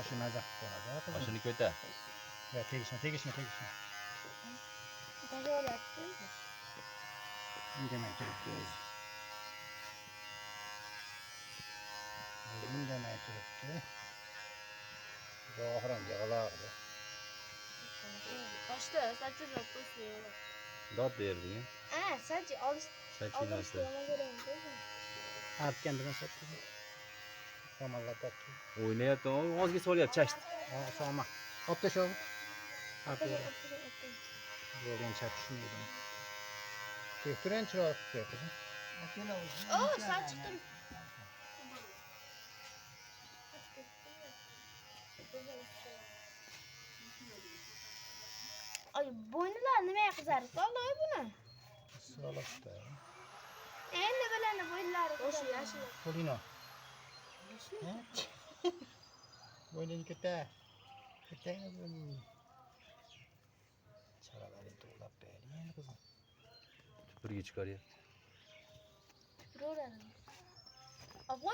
Başı nazak koyar. Başını köte. Ya tegişme. Taşı olacaktı. İndemeye turuptu. İndemeye turuptu. Zahıran yağlardı. Başta saçı yapıyorsun. Dat değer bugün. Saçı alış. Saçı nasıl? Artık kendine sattı. Samallar tattı. Oynayat o azge soruyor çeşit. Sama. Hop da şu. Artık yoldan çatışmıyordum. Köktüren çırağı tutuyor kızım. Saçtım. Ay boynular nime kızarık? Vallahi bunu. Sağlaştı. Ne böyle boynular kızarık? Yaşı. Polino. Boynunu köte. Köte bunu. Çaraları dolap beğeniyor kızım. Süpürge çıkarıyor. Buradan. Abi